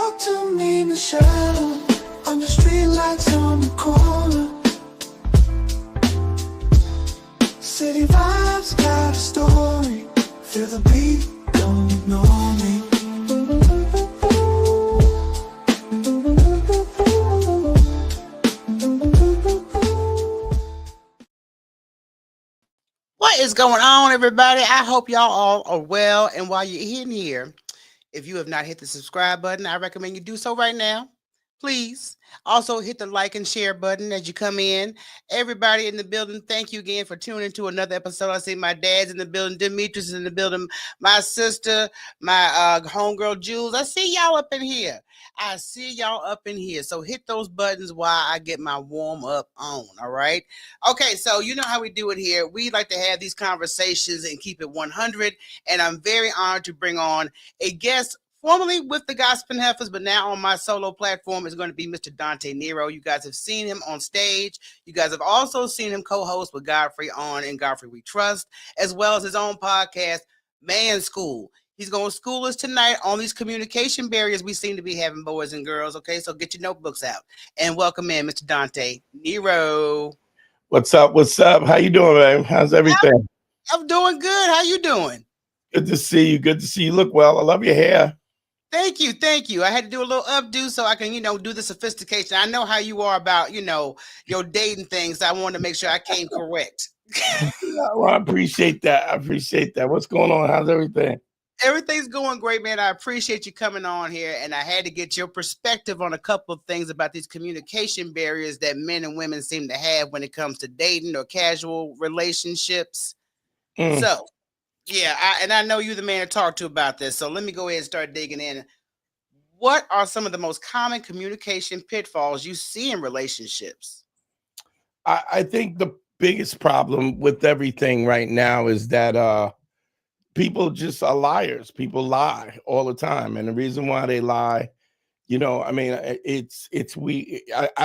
Talk to me, Michele, on the street lights on the corner. City vibes got a story. Feel the beat, don't ignore me. What is going on, everybody? I hope y'all all are well. And while you're in here, if you have not hit the subscribe button, I recommend you do so right now. Please also hit the like and share button as you come in. Everybody in the building, thank you again for tuning into another episode. I see my dad's in the building, Demetrius is in the building, my sister, my homegirl Jules. I see y'all up in here. I see y'all up in here. So hit those buttons while I get my warm up on. All right. Okay. So you know how we do it here. We like to have these conversations and keep it 100. And I'm very honored to bring on a guest formerly with the Gospel Heifers, but now on my solo platform is going to be Mr. Dante Nero. You guys have seen him on stage. You guys have also seen him co-host with Godfrey on and Godfrey We Trust, as well as his own podcast, Man School. He's going to school us tonight on these communication barriers we seem to be having, boys and girls. Okay, so get your notebooks out and welcome in Mr. Dante Nero. What's up? What's up? How you doing, man? How's everything? I'm doing good. How you doing? Good to see you. Good to see you. Look well. I love your hair. Thank you. Thank you. I had to do a little updo so I can, do the sophistication. I know how you are about, your dating things. So I wanted to make sure I came correct. Well, I appreciate that. I appreciate that. What's going on? How's everything? Everything's going great, man. I appreciate you coming on here. And I had to get your perspective on a couple of things about these communication barriers that men and women seem to have when it comes to dating or casual relationships. So, yeah, I know you're the man to talk to about this. So let me go ahead and start digging in. What are some of the most common communication pitfalls you see in relationships? I think the biggest problem with everything right now is that people just are liars. People lie all the time. And the reason why they lie, I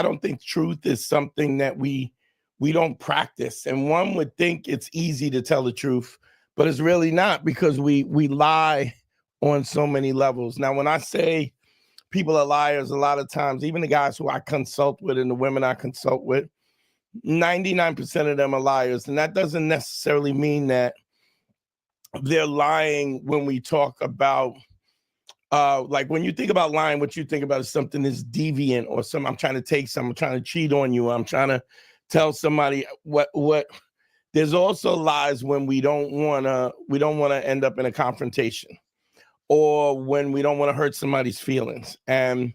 don't think truth is something that we don't practice. And one would think it's easy to tell the truth, but it's really not, because we lie on so many levels. Now, when I say people are liars, a lot of times, even the guys who I consult with and the women I consult with, 99% of them are liars. And that doesn't necessarily mean that they're lying when we talk about, like when you think about lying, what you think about is something that's deviant or I'm trying to take something, I'm trying to cheat on you, I'm trying to tell somebody what. There's also lies when we don't want to end up in a confrontation, or when we don't want to hurt somebody's feelings. And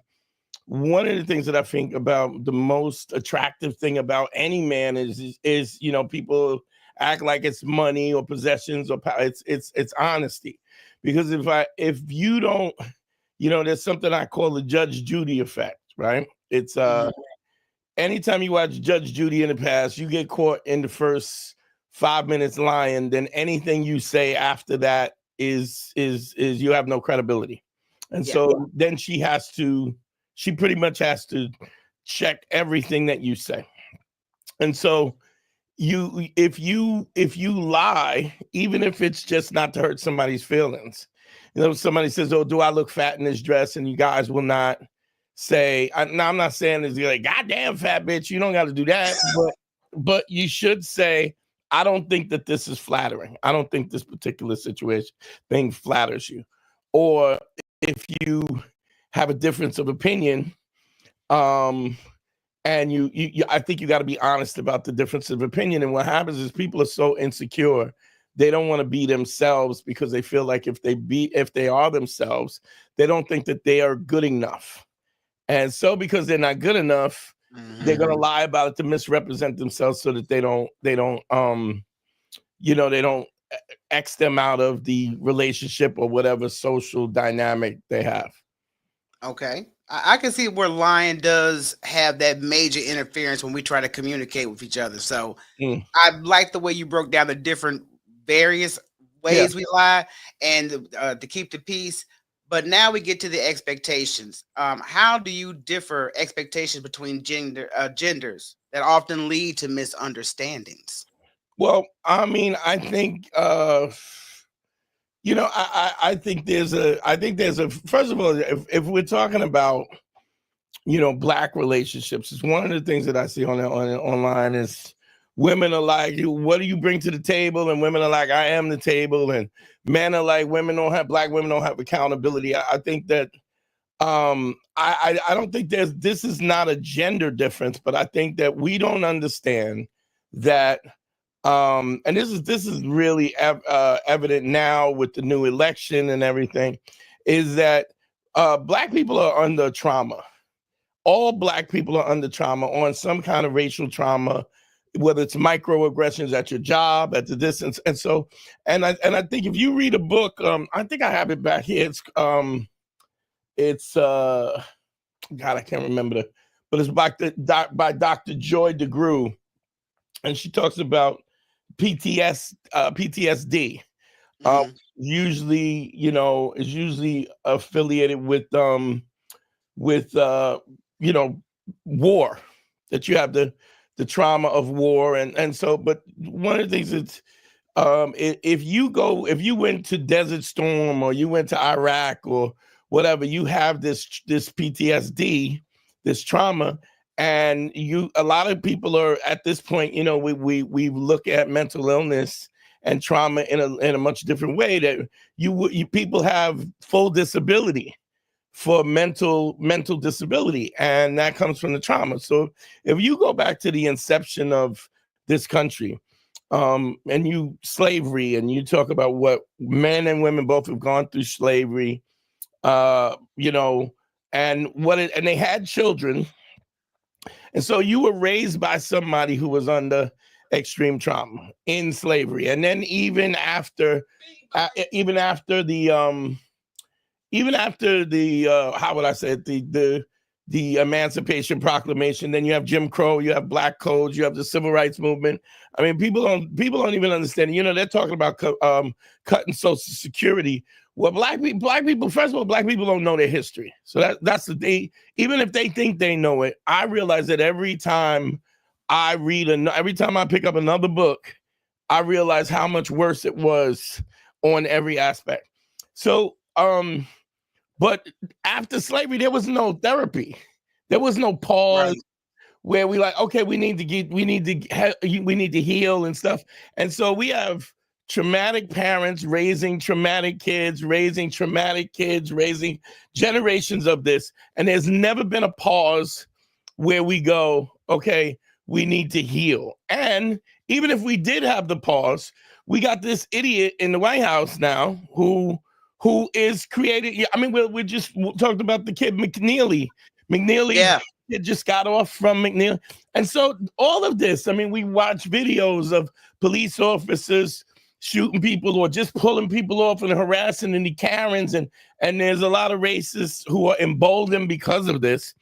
one of the things that I think about the most attractive thing about any man is people act like it's money or possessions or power. It's honesty. Because if you don't, there's something I call the Judge Judy effect, right? It's anytime you watch Judge Judy in the past, you get caught in the first 5 minutes lying, then anything you say after that is you have no credibility. And so then she pretty much has to check everything that you say. And so if you lie, even if it's just not to hurt somebody's feelings, somebody says, "Oh, do I look fat in this dress?" And you guys will not say, I'm not saying it's like, "Goddamn fat bitch," you don't got to do that, but you should say, "I don't think that this is flattering. I don't think this particular thing flatters you." Or if you have a difference of opinion, and I think you got to be honest about the difference of opinion. And what happens is people are so insecure, they don't want to be themselves, because they feel like if they are themselves, they don't think that they are good enough. And so because they're not good enough, they're going to lie about it to misrepresent themselves, so that they don't X them out of the relationship or whatever social dynamic they have. Okay. I can see where lying does have that major interference when we try to communicate with each other. So I like the way you broke down the different various ways we lie and to keep the peace. But now we get to the expectations. How do you differ expectations between genders that often lead to misunderstandings? Well, I mean, I think You know, I think there's a first of all, if we're talking about, you know, Black relationships, it's one of the things that I see online is women are like, what do you bring to the table? And women are like, I am the table. And men are like, Black women don't have accountability. I think that I don't think this is not a gender difference, but I think that we don't understand that. And this is really evident now with the new election and everything, is that Black people are under trauma. All Black people are under trauma, on some kind of racial trauma, whether it's microaggressions at your job, at the distance. And so, and I think if you read a book, I think I have it back here. It's God, I can't remember but it's by Dr. Joy DeGruy, and she talks about PTSD. Usually, you know, is usually affiliated with you know, war, that you have the trauma of war. And so, but one of the things is, if you went to Desert Storm or you went to Iraq or whatever, you have this PTSD, this trauma. And a lot of people are at this point, you know, we look at mental illness and trauma in a much different way, that you people have full disability for mental disability, and that comes from the trauma. So if you go back to the inception of this country, and slavery, and you talk about what men and women both have gone through slavery, you know, and they had children. And so you were raised by somebody who was under extreme trauma in slavery. And then even after the how would I say it, the Emancipation Proclamation, then you have Jim Crow, you have Black codes, you have the Civil Rights Movement. I mean, people don't even understand. You know, they're talking about cutting Social Security. Well, Black people, first of all, Black people don't know their history. So that's the thing. Even if they think they know it, I realize that every time I pick up another book, I realize how much worse it was on every aspect. So, but after slavery, there was no therapy. There was no pause. Right. Where we like, okay, we need to heal and stuff. And so we have traumatic parents raising traumatic kids, raising generations of this. And there's never been a pause where we go, okay, we need to heal. And even if we did have the pause, we got this idiot in the White House now who is created. I mean, we just talked about the kid McNeely. Yeah. It just got off from McNeely. And so all of this, I mean, we watch videos of police officers shooting people or just pulling people off and harassing the Karens. And there's a lot of racists who are emboldened because of this.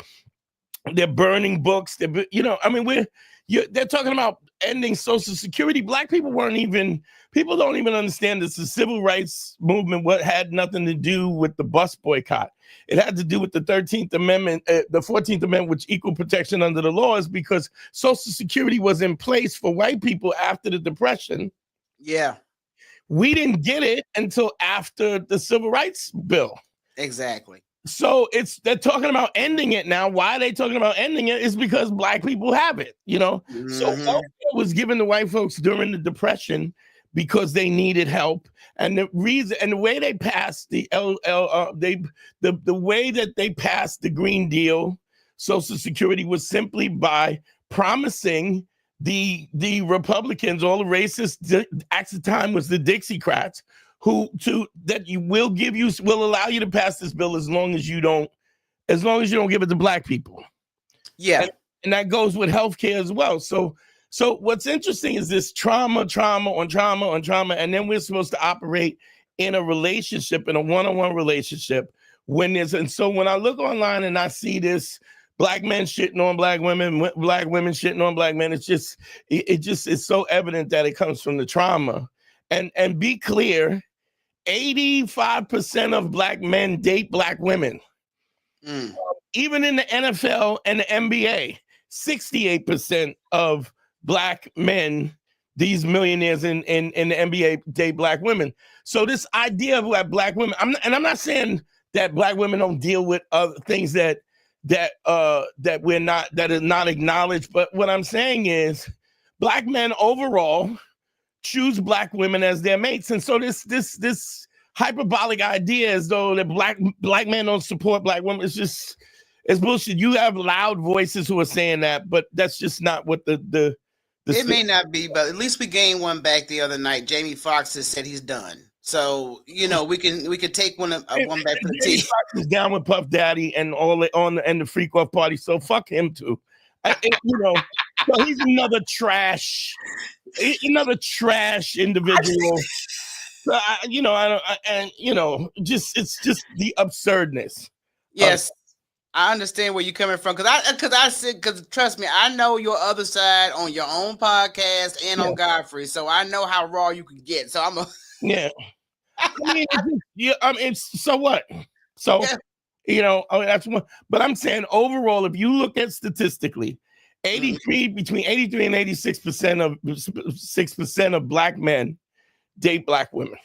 They're burning books. I mean, they're talking about ending Social Security. Black people people don't even understand this. The civil rights movement had nothing to do with the bus boycott. It had to do with the 13th Amendment, the 14th Amendment, which equal protection under the laws, because Social Security was in place for white people after the Depression. Yeah. We didn't get it until after the Civil Rights Bill. Exactly. So they're talking about ending it now. Why are they talking about ending it? Is because Black people have it, you know? Mm-hmm. So welfare was given to white folks during the Depression because they needed help. And the reason and the way they passed the way that they passed the Green Deal, Social Security, was simply by promising the Republicans, all the racist at the time was the Dixiecrats, will allow you to pass this bill as long as you don't give it to Black people. Yeah. And that goes with healthcare as well. So what's interesting is this trauma on trauma. And then we're supposed to operate in a relationship, in a one-on-one relationship. And so when I look online and I see this Black men shitting on Black women, Black women shitting on Black men, it's so evident that it comes from the trauma. And be clear, 85% of Black men date Black women. Even in the NFL and the NBA, 68% of Black men these millionaires in the NBA date black women. So this idea of what black women, I'm not saying that black women don't deal with other things that we're not, that is not acknowledged. But what I'm saying is black men overall choose black women as their mates. And so this hyperbolic idea as though that black men don't support black women, it's bullshit. You have loud voices who are saying that, but that's just not what the it may not be, but at least we gained one back the other night. Jamie Foxx has said he's done. So, you know, we could take one back for the team. Jamie Foxx is down with Puff Daddy and the freak off party. So fuck him too. You know, so he's another trash individual. So it's just the absurdness. Yes. I understand where you're coming from, because trust me, I know your other side on your own podcast and on Godfrey, so I know how raw you can get. So so what? So that's one. But I'm saying overall, if you look at statistically, between 83 and 6% of black men date black women.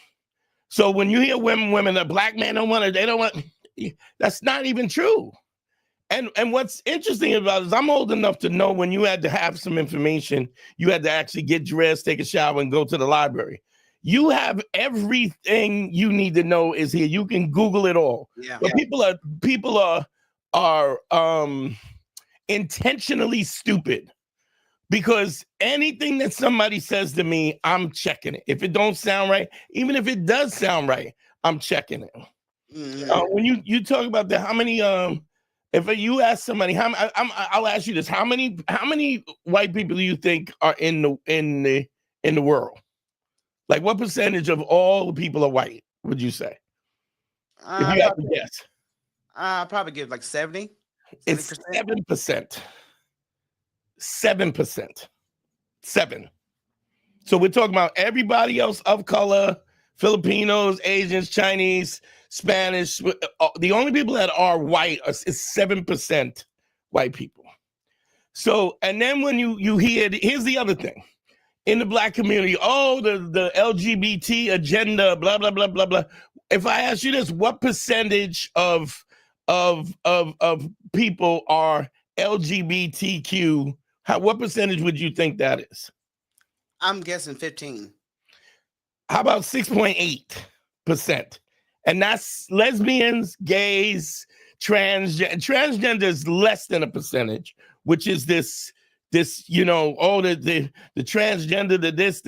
So when you hear women, that black men don't want to, that's not even true. And what's interesting about it is I'm old enough to know when you had to have some information, you had to actually get dressed, take a shower, and go to the library. You have everything you need to know is here. You can Google it all. Yeah. But people are intentionally stupid, because anything that somebody says to me, I'm checking it. If it don't sound right, even if it does sound right, I'm checking it. Mm-hmm. When you talk about how many if you ask somebody, I'll ask you this: how many white people do you think are in the world? Like, what percentage of all the people are white, would you say? If you have to guess. I'll probably give like 70. It's 7%. 7%. 7. So we're talking about everybody else of color, Filipinos, Asians, Chinese, Spanish. The only people that are white is 7% white people. So, and then when you hear, here's the other thing. In the black community, the LGBT agenda, blah, blah, blah, blah, blah. If I ask you this, what percentage of people are LGBTQ? What percentage would you think that is? I'm guessing 15. How about 6.8%? And that's lesbians, gays, transgender. Transgender is less than a percentage, which is this, the transgender, this.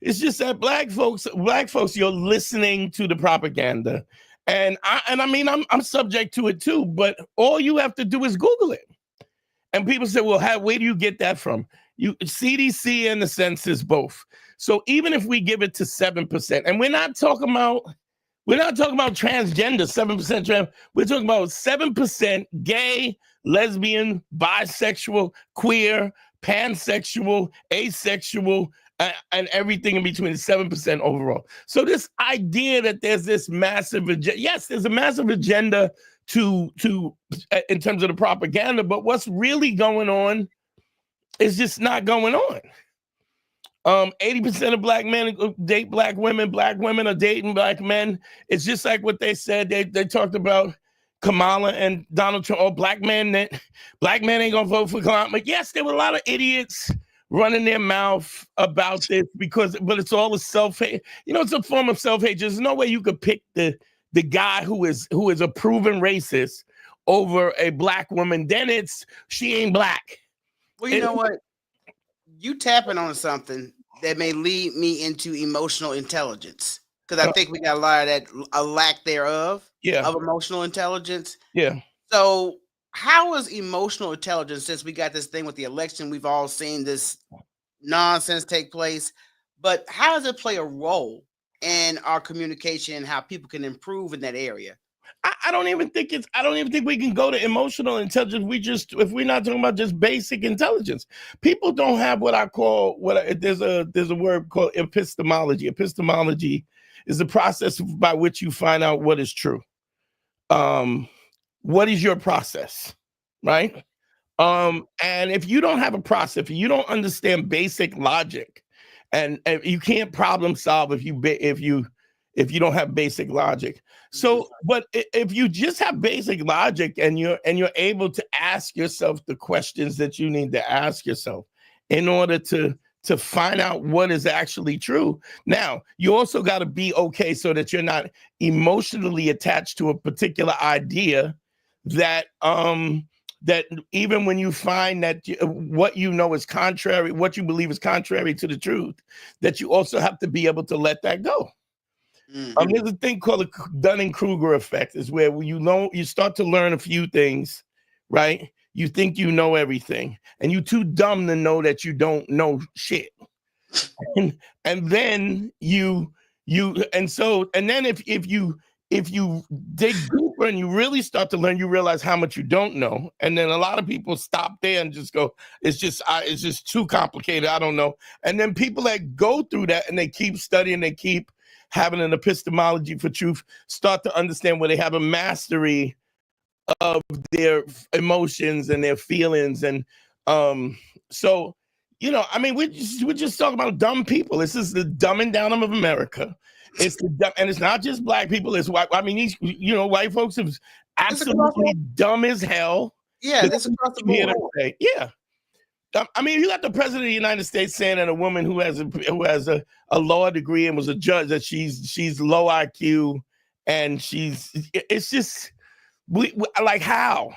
It's just that black folks, you're listening to the propaganda. And I'm subject to it too, but all you have to do is Google it. And people say, well, where do you get that from? CDC and the census both. So even if we give it to 7%, and we're not talking about transgender, 7% trans, we're talking about 7% gay, lesbian, bisexual, queer, pansexual, asexual, and everything in between, 7% overall. So this idea that there's this massive agenda, yes, there's a massive agenda to in terms of the propaganda, but what's really going on is just not going on. 80% of black men date black women are dating black men. It's just like what they said. They talked about Kamala and Donald Trump. Oh, black men ain't gonna vote for Kamala. But yes, there were a lot of idiots running their mouth about this but it's all a self-hate. It's a form of self-hate. There's no way you could pick the guy who is a proven racist over a black woman. Then she ain't black. Well, you know what? You tapping on something that may lead me into emotional intelligence, because I think we got a lot of that, a lack thereof of emotional intelligence. Yeah. So how is emotional intelligence, since we got this thing with the election, we've all seen this nonsense take place, but how does it play a role in our communication and how people can improve in that area? I don't even think we can go to emotional intelligence. If we're not talking about just basic intelligence, people don't have what I call there's a word called epistemology. Epistemology is the process by which you find out what is true. What is your process, right? And if you don't have a process, if you don't understand basic logic, and you can't problem solve if you don't have basic logic. So, but if you just have basic logic and you're able to ask yourself the questions that you need to ask yourself in order to find out what is actually true. Now, you also got to be okay so that you're not emotionally attached to a particular idea that that even when you find that what you know is contrary, what you believe is contrary to the truth, that you also have to be able to let that go. There's a thing called the Dunning-Kruger effect, is where you start to learn a few things, right? You think you know everything, and you're too dumb to know that you don't know shit. And then if you dig deeper and you really start to learn, you realize how much you don't know. And then a lot of people stop there and just go, it's just too complicated, I don't know. And then people that go through that and they keep studying, they keep having an epistemology for truth, start to understand where they have a mastery of their emotions and their feelings. And so, I mean, we're just talking about dumb people. This is the dumbing down of America. And it's not just black people. It's white. I mean, white folks are absolutely dumb as hell. Yeah, this is across the board. Yeah. I mean, you got the president of the United States saying that a woman who has a law degree and was a judge, that she's low IQ, and it's just we like how.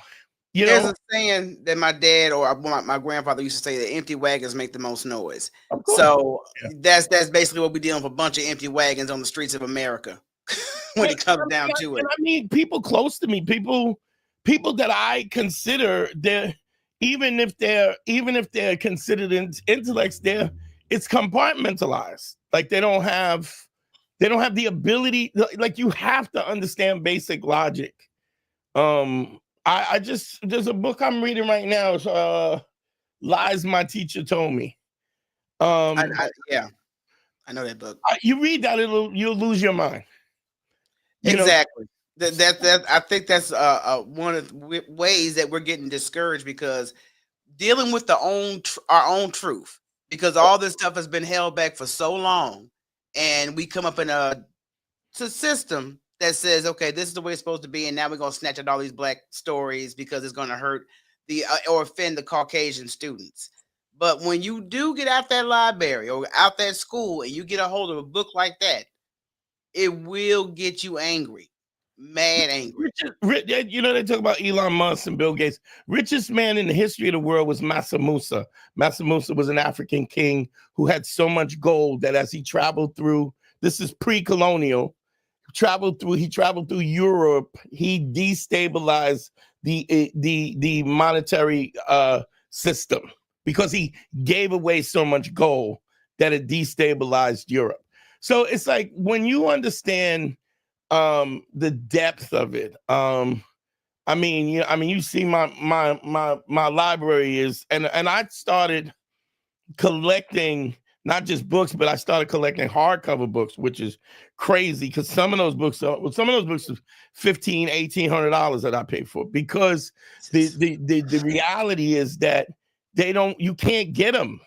There's a saying that my dad or my grandfather used to say that empty wagons make the most noise. So that's basically what we're dealing with, a bunch of empty wagons on the streets of America when it comes down to it. I mean, people close to me, people that I consider, even if they're considered intellects, it's compartmentalized. Like they don't have the ability. Like, you have to understand basic logic. There's a book I'm reading right now. It's Lies My Teacher Told Me. I know that book. You read that, you'll lose your mind. Exactly. That I think that's one of the ways that we're getting discouraged, because dealing with our own truth, because all this stuff has been held back for so long, and we come up in a system that says, okay, this is the way it's supposed to be, and now we're going to snatch out all these black stories because it's going to hurt or offend the Caucasian students. But when you do get out that library or out that school and you get a hold of a book like that, it will get you angry, mad angry. They talk about Elon Musk and Bill Gates. Richest man in the history of the world was Mansa Musa. Mansa Musa was an African king who had so much gold that as he traveled through, this is pre-colonial, he traveled through Europe, he destabilized the monetary system because he gave away so much gold that it destabilized Europe. So it's like, when you understand the depth of it, you see my library is, and I started collecting not just books, but I started collecting hardcover books, which is crazy, because some of those books are $1,500, $1,800 that I paid for, because the reality is that you can't get them,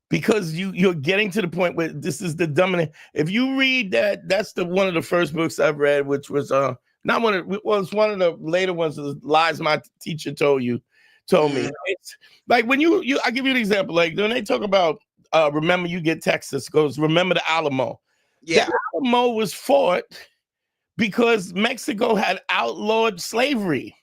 because you're getting to the point where this is the dominant. If you read that's one of the first books I've read, which was one of the later ones, Lies My Teacher Told Me. It's like, when I give you an example, like when they talk about Remember You Get Texas, goes, remember the Alamo. Yeah. The Alamo was fought because Mexico had outlawed slavery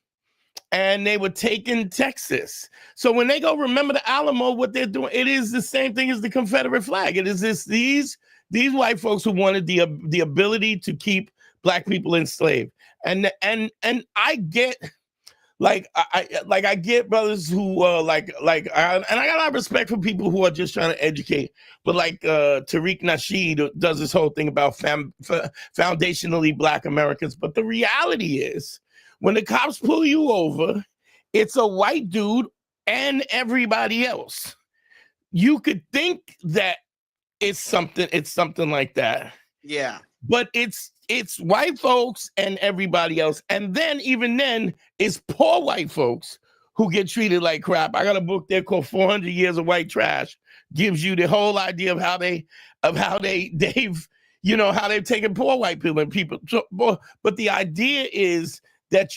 and they were taking Texas. So when they go remember the Alamo, what they're doing, it is the same thing as the Confederate flag. It is these white folks who wanted the ability to keep black people enslaved. And I get, I get brothers who and I got a lot of respect for people who are just trying to educate, but like Tariq Nasheed does this whole thing about foundationally black Americans. But the reality is, when the cops pull you over, it's a white dude and everybody else. You could think that it's something like that. Yeah. But it's white folks and everybody else. And then, even then, it's poor white folks who get treated like crap. I got a book there called 400 Years of White Trash gives you the whole idea of how they've how they've taken poor white people and people. But the idea is that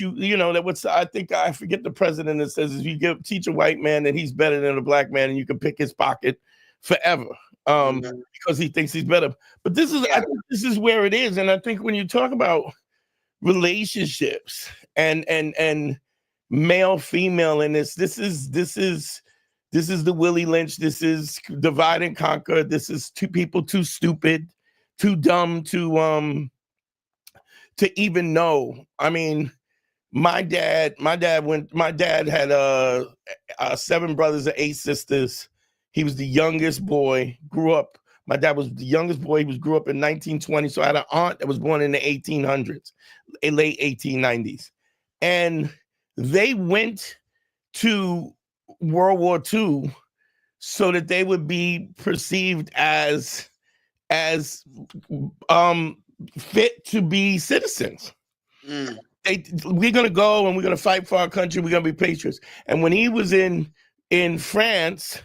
I forget the president that says if you teach a white man that he's better than a black man and you can pick his pocket forever because he thinks he's better. But I think this is where it is. And I think when you talk about relationships and male, female in this is the Willie Lynch. This is divide and conquer. This is two people too stupid, too dumb to even know. I mean, my dad had 7 brothers and 8 sisters. He was the youngest boy, my dad was the youngest boy. He grew up in 1920. So I had an aunt that was born in the 1800s, late 1890s. And they went to World War II so that they would be perceived as fit to be citizens. We're going to go and we're going to fight for our country. We're going to be patriots. And when he was in France,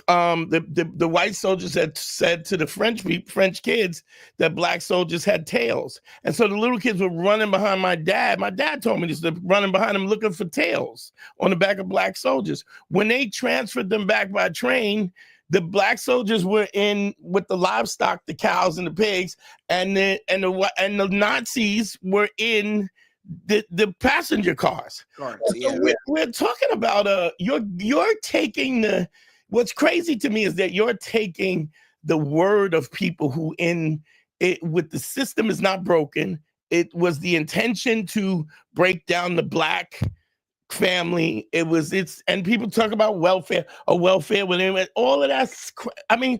the white soldiers had said to the French kids that black soldiers had tails. And so the little kids were running behind my dad. My dad told me this, they're running behind him looking for tails on the back of black soldiers. When they transferred them back by train, the black soldiers were in with the livestock, the cows and the pigs, and the Nazis were in the passenger cars. So we're talking about you're taking what's crazy to me is that you're taking the word of people who with the system is not broken. It was the intention to break down the black family. And people talk about welfare with him. All of that's, I mean,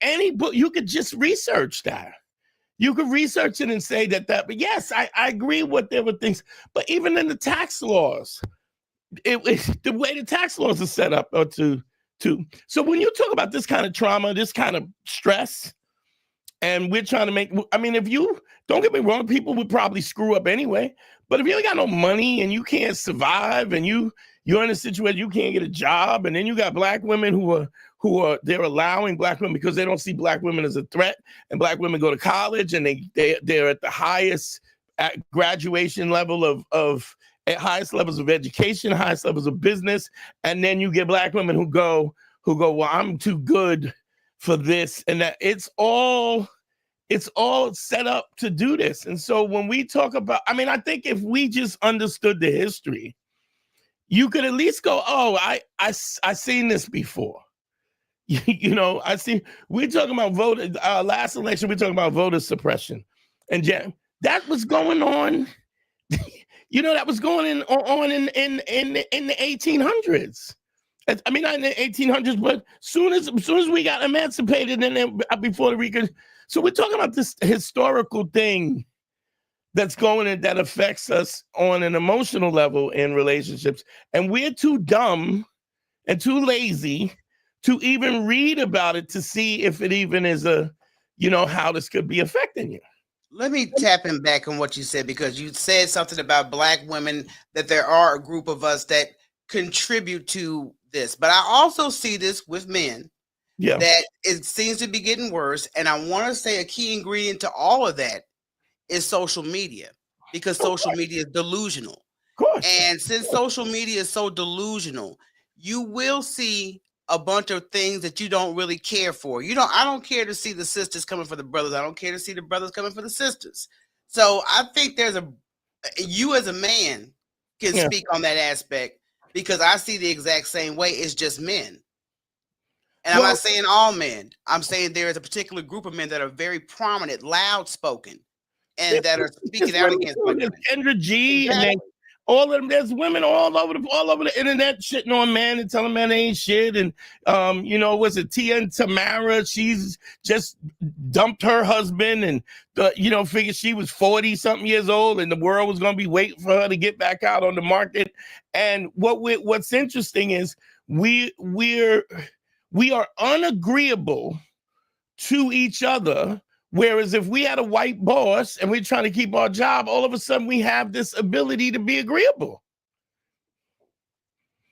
any book, you could just research that. You could research it and say that, but yes, I agree with there were things, but even in the tax laws, the way the tax laws are set up so when you talk about this kind of trauma, this kind of stress, and we're trying to don't get me wrong, people would probably screw up anyway, but if you ain't got no money and you can't survive and you're in a situation you can't get a job, and then you got black women they're allowing black women because they don't see black women as a threat, and black women go to college and they're at the highest graduation level of at highest levels of education, highest levels of business, and then you get black women who go, well, I'm too good for this, and that it's all set up to do this. And so when we talk about, I think if we just understood the history, you could at least go, oh, I seen this before. We're talking about last election, we're talking about voter suppression, and that was going on. That was going on in the 1800s. I mean, not in the 1800s, but soon as we got emancipated, and then before the Rican. So we're talking about this historical thing that's going in that affects us on an emotional level in relationships, and we're too dumb and too lazy to even read about it to see if it even is how this could be affecting you. Let me tap in back on what you said, because you said something about black women, that there are a group of us that contribute to this. But I also see this with men, that it seems to be getting worse. And I want to say a key ingredient to all of that is social media, because social media is delusional. Of course. And since social media is so delusional, you will see a bunch of things that you don't really care for. I don't care to see the sisters coming for the brothers. I don't care to see the brothers coming for the sisters. So I think you as a man can speak on that aspect, because I see the exact same way. It's just men. And I'm not saying all men. I'm saying there is a particular group of men that are very prominent, loud spoken, and that are speaking out against women. Kendra G, exactly. And all of them, there's women all over the internet shitting on men and telling men they ain't shit. And was it Tia and Tamara? She's just dumped her husband and figured she was 40 something years old and the world was gonna be waiting for her to get back out on the market. And what's interesting is we are unagreeable to each other. Whereas if we had a white boss and we're trying to keep our job, all of a sudden we have this ability to be agreeable.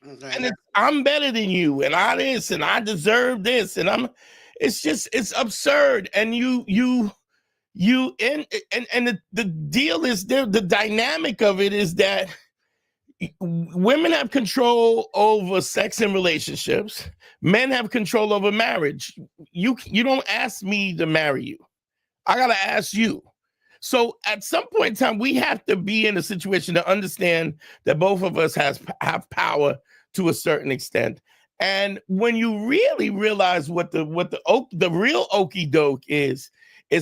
Okay. And I'm better than you, and I this, and I deserve this, and it's absurd. And the deal is there. The dynamic of it is that women have control over sex and relationships. Men have control over marriage. You don't ask me to marry you. I gotta ask you. So at some point in time, we have to be in a situation to understand that both of us have power to a certain extent. And when you really realize what the real okie doke is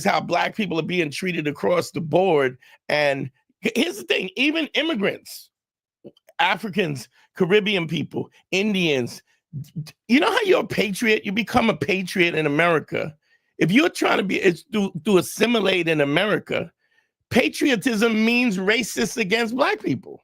how Black people are being treated across the board. And here's the thing: even immigrants, Africans, Caribbean people, Indians, you know how you're a patriot? You become a patriot in America. If you're trying to be to assimilate in America, patriotism means racist against Black people.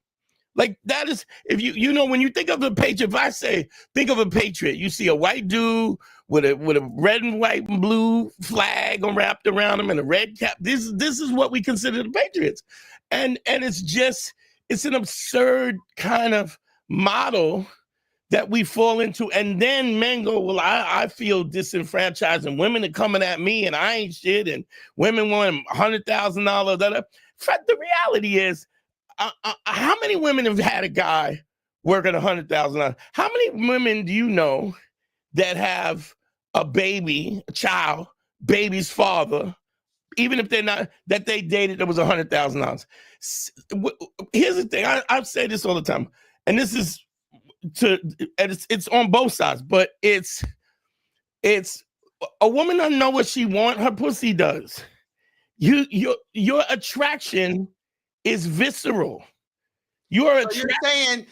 Like that is, if when you think of a patriot, if I say think of a patriot, you see a white dude with a red and white and blue flag wrapped around him and a red cap. This is what we consider the patriots, and it's an absurd kind of model that we fall into. And then men go, well, I feel disenfranchised, and women are coming at me and I ain't shit, and women want $100,000. The reality is, how many women have had a guy working $100,000? How many women do you know that have a child, baby's father, even if they're not, that they dated that was $100,000? Here's the thing. I've said this all the time, and this is it's on both sides, but it's a woman doesn't know what she want, her pussy does. Your attraction is visceral. You're saying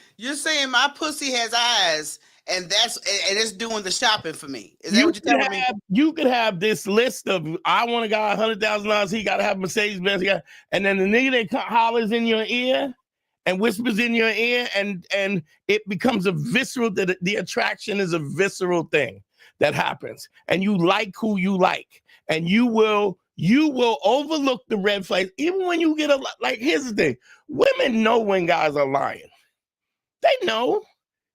my pussy has eyes, and it's doing the shopping for me. Is that what you're telling me? You could have this list of, I want a guy $100,000. He got to have Mercedes Benz, and then the nigga that hollers in your ear and whispers in your ear, and it becomes a visceral. The attraction is a visceral thing that happens, and you like who you like, and you will overlook the red flags even when you get here's the thing: women know when guys are lying. They know.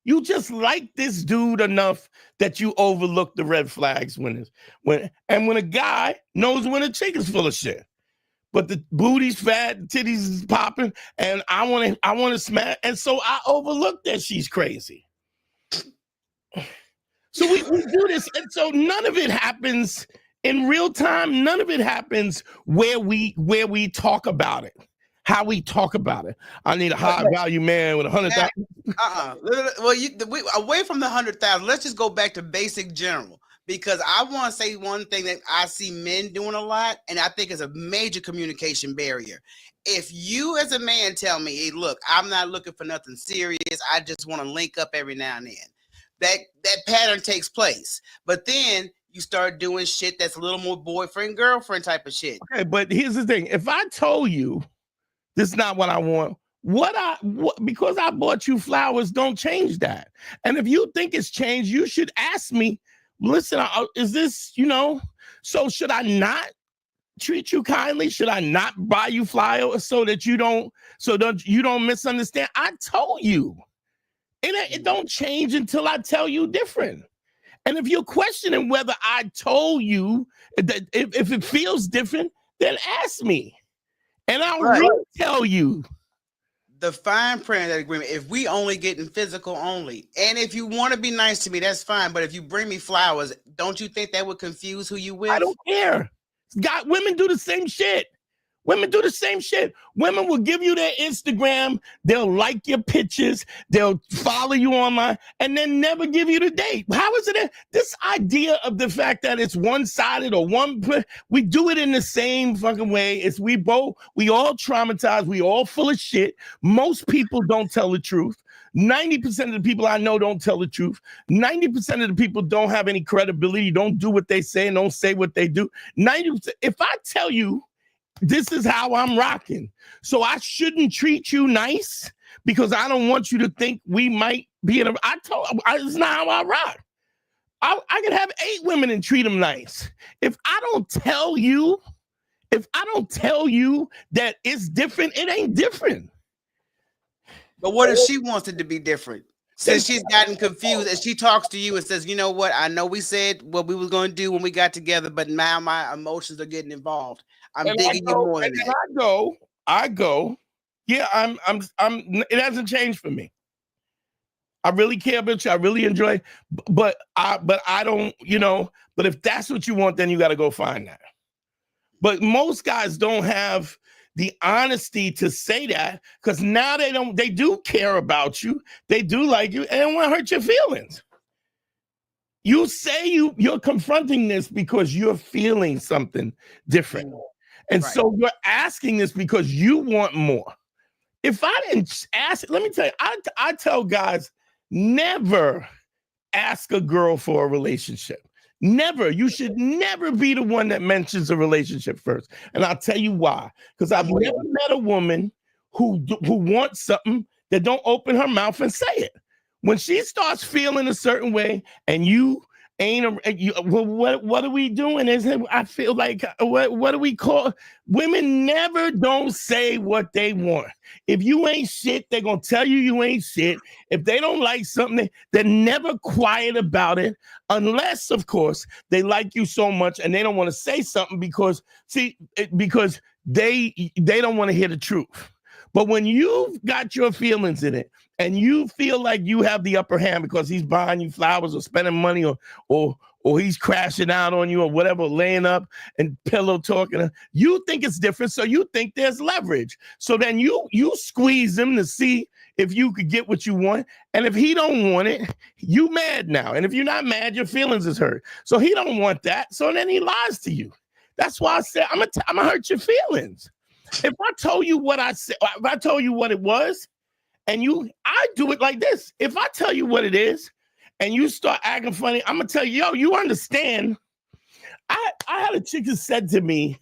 You just like this dude enough that you overlook the red flags when a guy knows when a chick is full of shit. But the booty's fat, the titties is popping, and I want to smash, and so I overlook that she's crazy. So we do this, and so none of it happens in real time. None of it happens where we talk about it. How we talk about it. I need a high value man with 100,000. Well, away from the 100,000, let's just go back to basic general, because I want to say one thing that I see men doing a lot, and I think is a major communication barrier. If you as a man tell me, hey, look, I'm not looking for nothing serious, I just want to link up every now and then, that pattern takes place. But then you start doing shit that's a little more boyfriend, girlfriend type of shit. Okay, but here's the thing. If I told you this is not what I want, because I bought you flowers don't change that. And if you think it's changed, you should ask me, listen, is this, so should I not treat you kindly? Should I not buy you flowers so that you don't misunderstand? I told you. It don't change until I tell you different. And if you're questioning whether I told you that if it feels different, then ask me. And I'll really tell you. The fine print of that agreement, if we only getting physical only, and if you want to be nice to me, that's fine. But if you bring me flowers, don't you think that would confuse who you with? I don't care. Women do the same shit. Women do the same shit. Women will give you their Instagram. They'll like your pictures. They'll follow you online and then never give you the date. How is it? This idea of the fact that it's one-sided or we do it in the same fucking way. We all traumatized. We all full of shit. Most people don't tell the truth. 90% of the people I know don't tell the truth. 90% of the people don't have any credibility, don't do what they say and don't say what they do. 90%. If I tell you, this is how I'm rocking, so I shouldn't treat you nice because I don't want you to think we might be in it's not how I rock. I could have 8 women and treat them nice. If I don't tell you that it's different, it ain't different. But what if she wants it to be different? Since she's gotten confused and she talks to you and says, you know what, I know we said what we was going to do when we got together, but now my emotions are getting involved. I'm And digging you more than that. I go, yeah, it hasn't changed for me. I really care about you. I really enjoy, but I don't, but if that's what you want, then you got to go find that. But most guys don't have the honesty to say that, because now they do care about you. They do like you, and they don't want to hurt your feelings. You say you're confronting this because you're feeling something different. And right. So you're asking this because you want more. If I didn't ask, let me tell you, I tell guys, never ask a girl for a relationship. Never. You should never be the one that mentions a relationship first. And I'll tell you why. Because I've never met a woman who wants something that don't open her mouth and say it. When she starts feeling a certain way and you what are we doing? I feel like, what do we call? Women never don't say what they want. If you ain't shit, they're going to tell you ain't shit. If they don't like something, they're never quiet about it, unless, of course, they like you so much and they don't want to say something because they don't want to hear the truth. But when you've got your feelings in it and you feel like you have the upper hand because he's buying you flowers or spending money or he's crashing out on you or whatever, laying up and pillow talking, you think it's different. So you think there's leverage. So then you squeeze him to see if you could get what you want. And if he don't want it, you mad now. And if you're not mad, your feelings is hurt. So he don't want that. So then he lies to you. That's why I said, I'm gonna hurt your feelings. If I told you what I said, if I told you what it was, and I do it like this. If I tell you what it is, and you start acting funny, I'm gonna tell you, yo, you understand. I had a chick that said to me,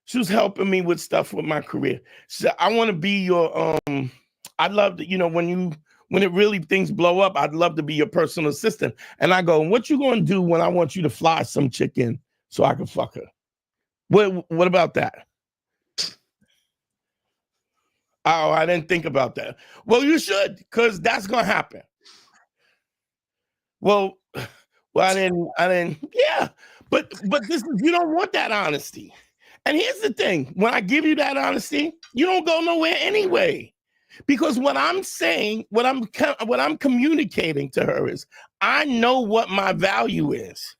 she was helping me with stuff with my career. She said, I want to be your, I'd love to, when it really things blow up, I'd love to be your personal assistant. And I go, what you gonna do when I want you to fly some chick in so I can fuck her? What about that? Oh, I didn't think about that. Well, you should, because that's gonna happen. Well, I didn't. Yeah, but this is, you don't want that honesty. And here's the thing: when I give you that honesty, you don't go nowhere anyway. Because what I'm saying, what I'm communicating to her is, I know what my value is.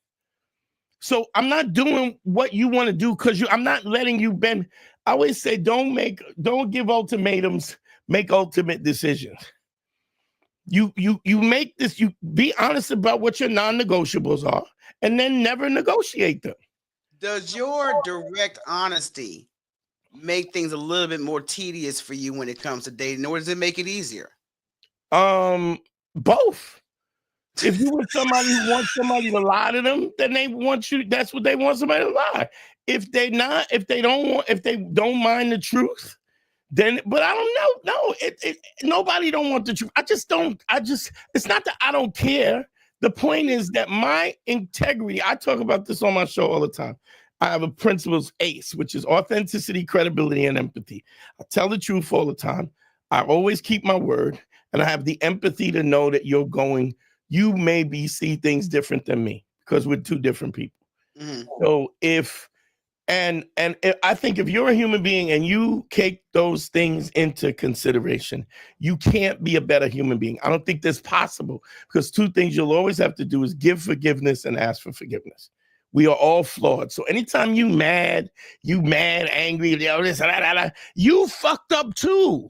So I'm not doing what you want to do because I'm not letting you bend. I always say, don't give ultimatums, make ultimate decisions. You make this, you be honest about what your non-negotiables are, and then never negotiate them. Does your direct honesty make things a little bit more tedious for you when it comes to dating, or does it make it easier? Both. If you with somebody who wants somebody to lie to them, then they want you. That's what they want, somebody to lie. If they don't mind the truth, then. But I don't know. No, nobody don't want the truth. It's not that I don't care. The point is that my integrity. I talk about this on my show all the time. I have a principles ACE, which is authenticity, credibility, and empathy. I tell the truth all the time. I always keep my word, and I have the empathy to know that you maybe see things different than me because we're two different people. Mm-hmm. So I think if you're a human being and you take those things into consideration, you can't be a better human being. I don't think that's possible, because two things you'll always have to do is give forgiveness and ask for forgiveness. We are all flawed. So anytime you mad, angry, you fucked up too.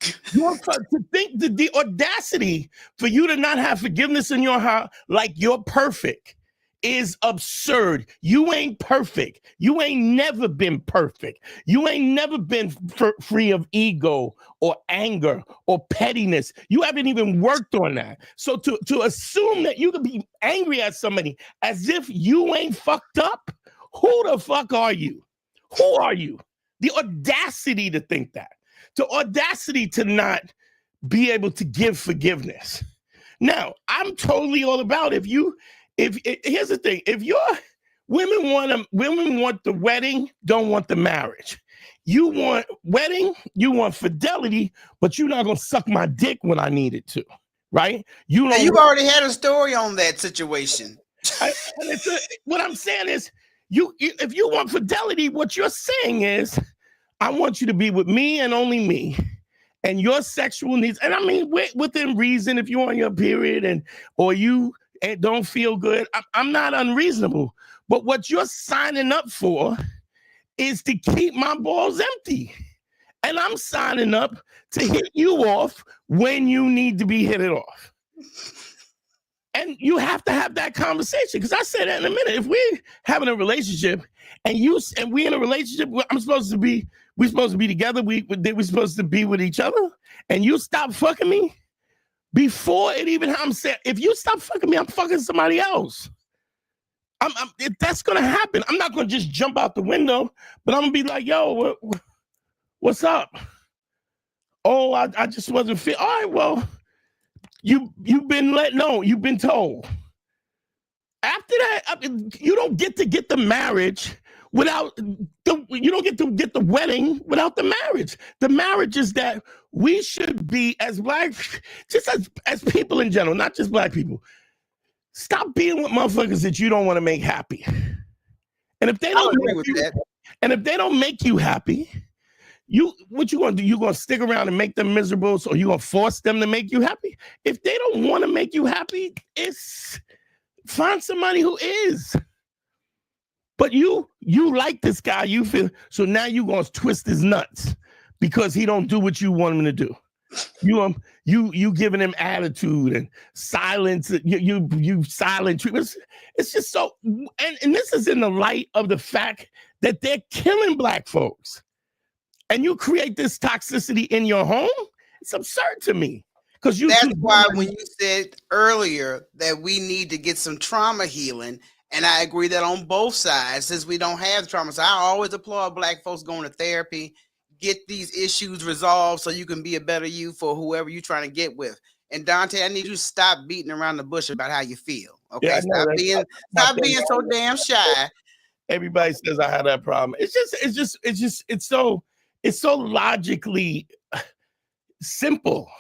To think the audacity for you to not have forgiveness in your heart, like you're perfect, is absurd. You ain't perfect. You ain't never been perfect. You ain't never been free of ego or anger or pettiness. You haven't even worked on that. So to assume that you could be angry at somebody as if you ain't fucked up, who the fuck are you? Who are you? The audacity to think that. The audacity to not be able to give forgiveness. Now, I'm totally all about here's the thing. If women want the wedding, don't want the marriage. You want wedding, you want fidelity, but you're not gonna suck my dick when I need it to, right? You Now, don't. you've already had a story on that situation. What I'm saying is, if you want fidelity, what you're saying is, I want you to be with me and only me, and your sexual needs. And I mean, within reason. If you're on your period or you don't feel good, I'm not unreasonable. But what you're signing up for is to keep my balls empty. And I'm signing up to hit you off when you need to be hit it off. And you have to have that conversation. Because I said that in a minute. If we're having a relationship and we're in a relationship, we're supposed to be together. We're supposed to be with each other. And you stop fucking me before it even, I'm saying, if you stop fucking me, I'm fucking somebody else. That's gonna happen. I'm not gonna just jump out the window, but I'm gonna be like, yo, what's up? Oh, I just wasn't fit. All right, well, you've been let know. You've been told. After that, you don't get to get the marriage without you don't get to get the wedding without the marriage. The marriage is that we should be as black, just as people in general, not just black people. Stop being with motherfuckers that you don't want to make happy. And if they don't make you happy, what you gonna do? You gonna stick around and make them miserable? So you gonna force them to make you happy? If they don't want to make you happy, find somebody who is. But you like this guy, you feel so now you gonna twist his nuts because he don't do what you want him to do. You giving him attitude and silence. You silent treatment. It's just so, and this is in the light of the fact that they're killing black folks, and you create this toxicity in your home. It's absurd to me. Because that's why when you said earlier that we need to get some trauma healing, and I agree that on both sides, since we don't have trauma, so I always applaud black folks going to therapy. Get these issues resolved so you can be a better you for whoever you're trying to get with. And Dante, I need you to stop beating around the bush about how you feel. Okay, yeah, stop being so damn shy. Everybody says I have that problem. It's so logically simple.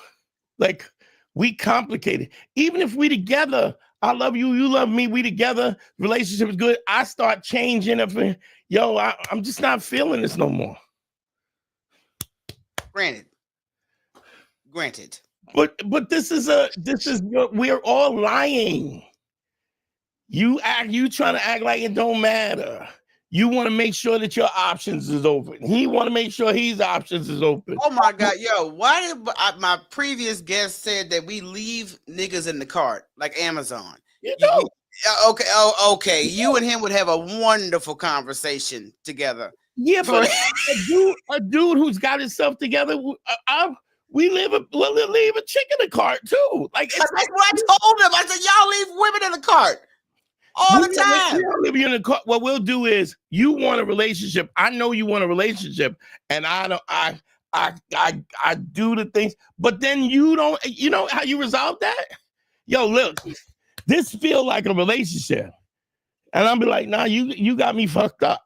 Like, we complicate it. Even if we together, I love you, you love me, we together, relationship is good. I start changing up. I'm just not feeling this no more. Granted. But we're all lying. You trying to act like it don't matter. You want to make sure that your options is open. He want to make sure his options is open. Oh my God, yo! Why did my previous guest said that we leave niggas in the cart like Amazon? Okay. Oh, okay. You and him would have a wonderful conversation together. Yeah, but a dude who's got himself together, we'll leave a chick in the cart too. Like, that's what I told him. I said, y'all leave women in the cart all the time. Leave you in the cart. What we'll do is, you want a relationship. I know you want a relationship, and I do the things, but then you don't. You know how you resolve that? Yo, look, this feel like a relationship, and I'll be like, nah, you got me fucked up.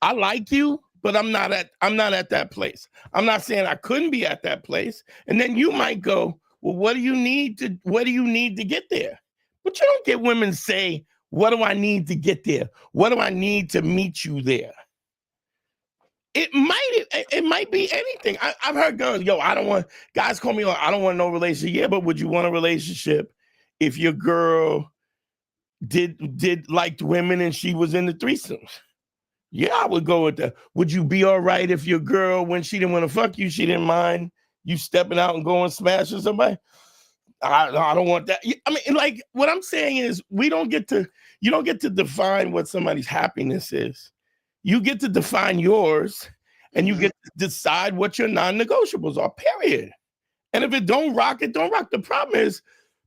I like you, but I'm not at that place. I'm not saying I couldn't be at that place. And then you might go, well, what do you need to get there? But you don't get women say, what do I need to get there? What do I need to meet you there? It might be anything. I've heard girls, guys call me, I don't want no relationship. Yeah, but would you want a relationship if your girl liked women and she was in the threesomes? Yeah, I would go with that. Would you be all right if your girl, when she didn't want to fuck you, she didn't mind you stepping out and going smashing somebody? I don't want that. I mean, like, what I'm saying is, you don't get to define what somebody's happiness is. You get to define yours, and you get to decide what your non-negotiables are, period. And if it don't rock, it don't rock. The problem is,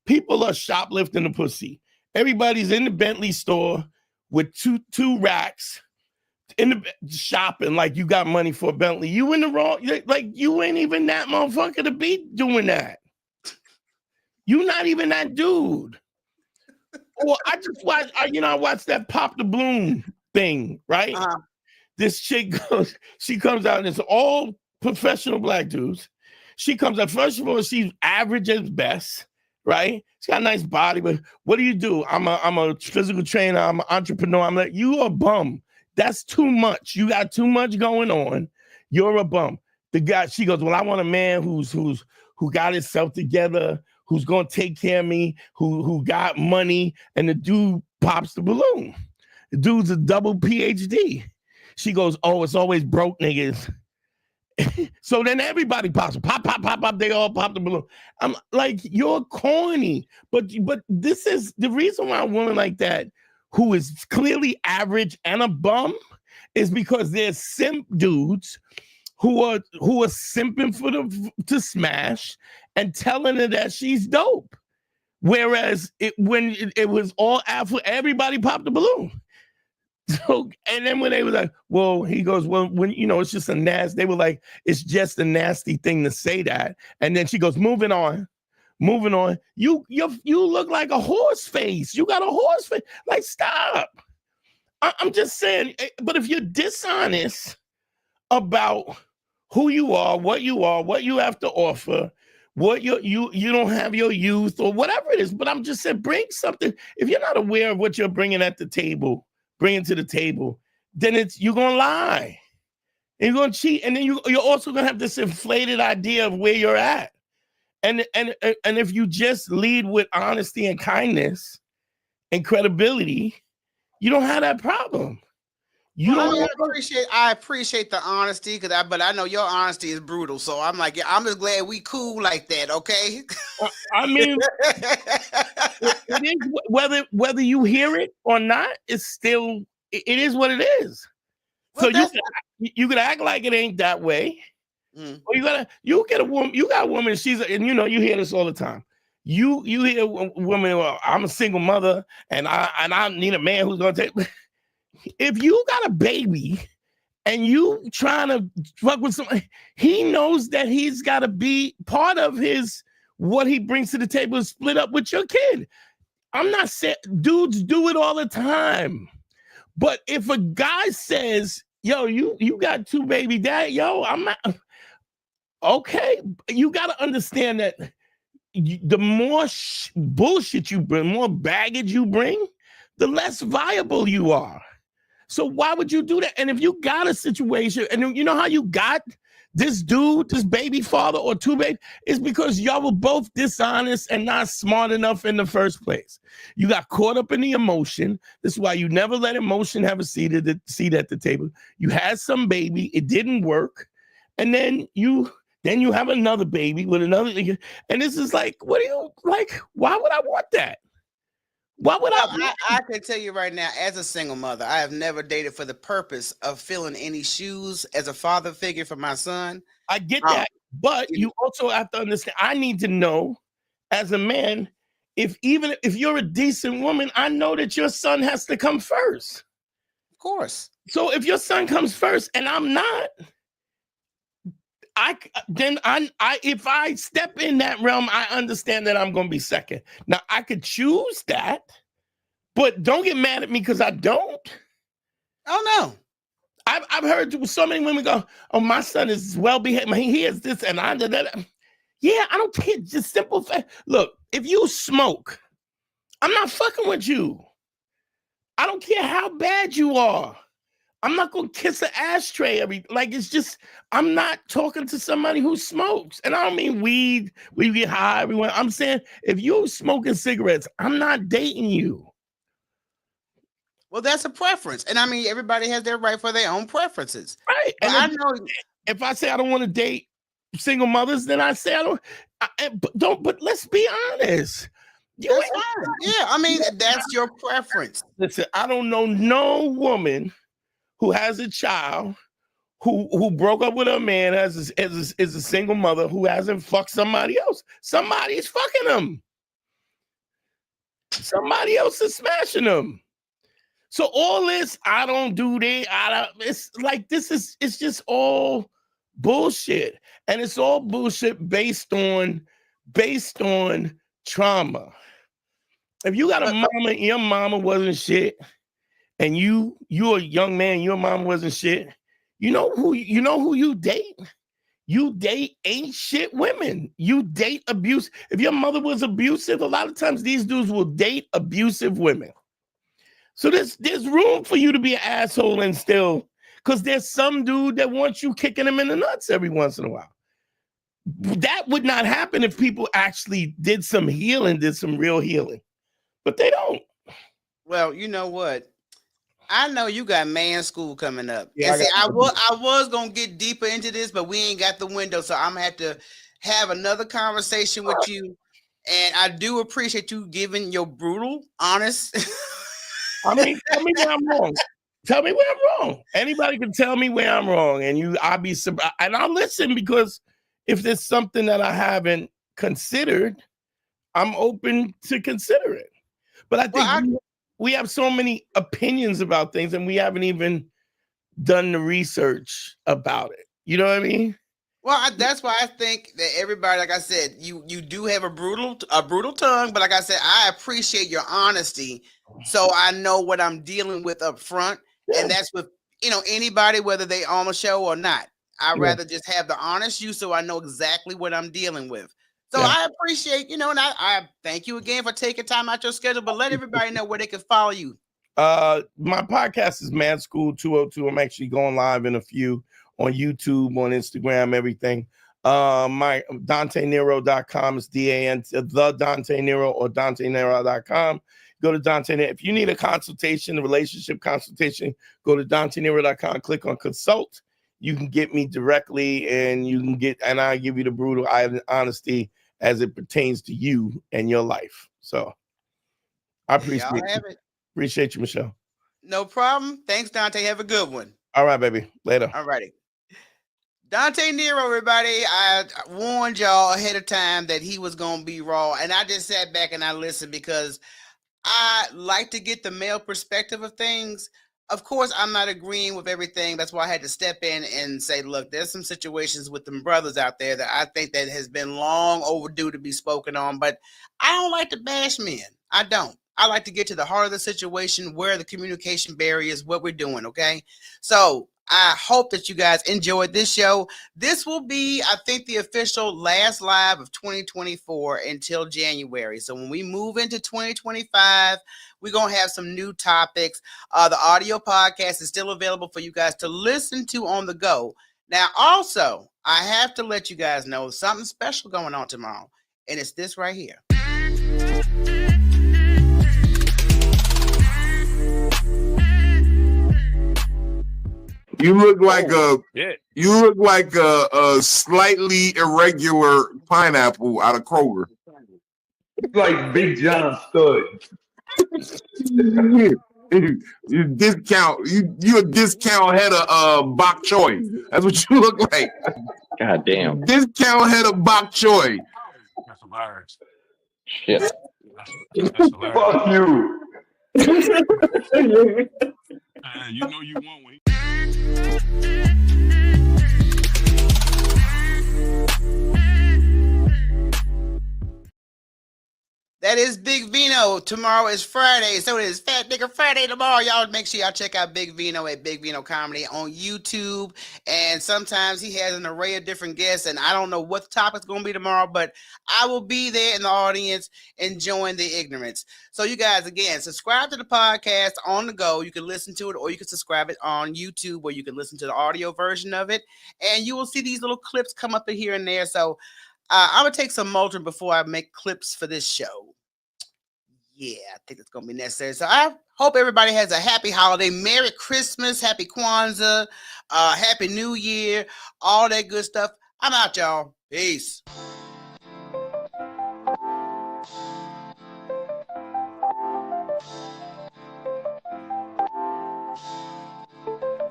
people are shoplifting the pussy. Everybody's in the Bentley store with two racks, in the shopping like you got money for a Bentley. You in the wrong, like, you ain't even that motherfucker to be doing that. You not even that dude. Or I watched that Pop the Bloom thing, right? This chick goes, she comes out and it's all professional black dudes. She comes out, first of all, she's average at best, right? She's got a nice body, but what do? I'm a physical trainer, I'm an entrepreneur. I'm like, you a bum. That's too much. You got too much going on. You're a bum. The guy, she goes, well, I want a man who got himself together, who's gonna take care of me, who got money, and the dude pops the balloon. The dude's a double PhD. She goes, oh, it's always broke niggas. So then everybody pops, pop, they all pop the balloon. I'm like, you're corny. But this is the reason why a woman like that, who is clearly average and a bum, is because there's simp dudes who are simping for to smash and telling her that she's dope. Whereas when it was all after, everybody popped the balloon. So, and then when they were like, well, he goes, well, when it's just a nasty, they were like, it's just a nasty thing to say that. And then she goes, moving on. You look like a horse face. You got a horse face. Like, stop. I'm just saying, but if you're dishonest about who you are, what you have to offer, what you don't have your youth or whatever it is. But I'm just saying, bring something. If you're not aware of what you're bringing to the table, then you're gonna lie, and you're gonna cheat, and then you're also gonna have this inflated idea of where you're at. And if you just lead with honesty and kindness and credibility, you don't have that problem. I appreciate the honesty, but I know your honesty is brutal. So I'm like, yeah, I'm just glad we cool like that. Okay. I mean, it is whether you hear it or not. It's still it is what it is. Well, so you could act like it ain't that way. Or you get a woman. You got a woman. And you hear this all the time. You hear a woman. Well, I'm a single mother, and I need a man who's gonna take. If you got a baby and you trying to fuck with somebody, he knows that he's got to be part of what he brings to the table is split up with your kid. I'm not saying dudes do it all the time, but if a guy says, yo, you got two baby dad, yo, I'm not okay. You got to understand that the more bullshit you bring, more baggage you bring, the less viable you are. So why would you do that? And if you got a situation, and you know how you got this dude, this baby father or two baby, it's because y'all were both dishonest and not smart enough in the first place. You got caught up in the emotion. This is why you never let emotion have a seat at the table. You had some baby, it didn't work, and then you have another baby with another, and this is like, what do you like? Why would I want that? Why would I can tell you right now, as a single mother, I have never dated for the purpose of filling any shoes as a father figure for my son. I get that, but you also have to understand, I need to know as a man, even if you're a decent woman, I know that your son has to come first. Of course. So if your son comes first and I'm not, if I step in that realm, I understand that I'm going to be second. Now I could choose that, but don't get mad at me because I don't. Oh no, I've heard so many women go, "Oh, my son is well behaved. He is this and I did that." Yeah, I don't care. Just simple fact. Look, if you smoke, I'm not fucking with you. I don't care how bad you are. I'm not going to kiss an ashtray it's just, I'm not talking to somebody who smokes. And I don't mean weed, we get high everyone. I'm saying, if you're smoking cigarettes, I'm not dating you. Well, that's a preference. And I mean, everybody has their right for their own preferences. Right. And I know if I say I don't want to date single mothers, then I say but let's be honest. That's fine. Yeah. I mean, that's your preference. Listen, I don't know no woman who has a child who broke up with a man is a single mother who hasn't fucked somebody else. Somebody's fucking them. Somebody else is smashing them. So all this, I don't do that. It's like it's just all bullshit. And it's all bullshit based on trauma. If you got a mama and your mama wasn't shit, and you're a young man, your mom wasn't shit. You know who you date? You date ain't shit women. You date abuse. If your mother was abusive, a lot of times these dudes will date abusive women. So there's room for you to be an asshole and still, because there's some dude that wants you kicking him in the nuts every once in a while. That would not happen if people actually did some healing, did some real healing. But they don't. Well, you know what? I know you got man school coming up. Yeah, and see, I was gonna get deeper into this, but we ain't got the window, so I'm gonna have to have another conversation with you. And I do appreciate you giving your brutal, honest. I mean, tell me where I'm wrong. Tell me where I'm wrong. Anybody can tell me where I'm wrong, and I'll be surprised, and I'll listen, because if there's something that I haven't considered, I'm open to consider it. But I think we have so many opinions about things, and we haven't even done the research about it. You know what I mean? Well, that's why I think that everybody, like I said, you do have a brutal tongue, but like I said, I appreciate your honesty, so I know what I'm dealing with up front, and that's with anybody, whether they on the show or not. I'd rather just have the honest you, so I know exactly what I'm dealing with. So I appreciate, and I thank you again for taking time out your schedule, but let everybody know where they can follow you. My podcast is Man School 202. I'm actually going live in a few on YouTube, on Instagram, everything. My DanteNero.com is the Dante Nero, or DanteNero.com. Go to Dante Nero. If you need a consultation, a relationship consultation, go to DanteNero.com, click on consult. You can get me directly, and I'll give you the brutal honesty as it pertains to you and your life. So I appreciate you, Michelle. No problem. Thanks, Dante. Have a good one. All right, baby. Later. All righty. Dante Nero, everybody. I warned y'all ahead of time that he was going to be raw, and I just sat back and I listened, because I like to get the male perspective of things. Of course, I'm not agreeing with everything. That's why I had to step in and say, look, there's some situations with them brothers out there that I think that has been long overdue to be spoken on. But I don't like to bash men. I don't. I like to get to the heart of the situation, where the communication barrier is, what we're doing, okay? So I hope that you guys enjoyed this show. This will be, I think, the official last live of 2024 until January. So when we move into 2025, we're going to have some new topics. The audio podcast is still available for you guys to listen to on the go. Now, also, I have to let you guys know something special going on tomorrow, and it's this right here. You look like a slightly irregular pineapple out of Kroger. Like Big John Stud. You discount. You a discount head of bok choy. That's what you look like. God damn. Discount head of bok choy. That's hilarious. Shit. That's hilarious. Fuck you. You know you won't wait. That is Big Vino. Tomorrow is Friday, so it is Fat Nigga Friday tomorrow. Y'all make sure y'all check out Big Vino at Big Vino Comedy on YouTube. And sometimes he has an array of different guests, and I don't know what the topic's going to be tomorrow, but I will be there in the audience enjoying the ignorance. So you guys, again, subscribe to the podcast on the go. You can listen to it, or you can subscribe it on YouTube, where you can listen to the audio version of it. And you will see these little clips come up in here and there. So I'm going to take some Motrin before I make clips for this show. Yeah, I think it's going to be necessary. So I hope everybody has a happy holiday. Merry Christmas, Happy Kwanzaa, Happy New Year, all that good stuff. I'm out, y'all. Peace.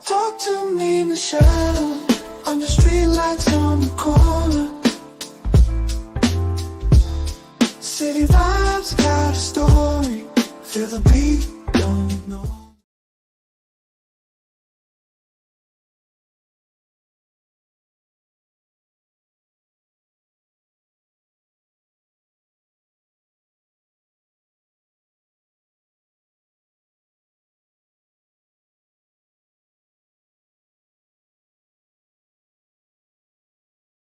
Talk to me, Michele, on the street lights on the corner. City vibes got a story, feel the beat.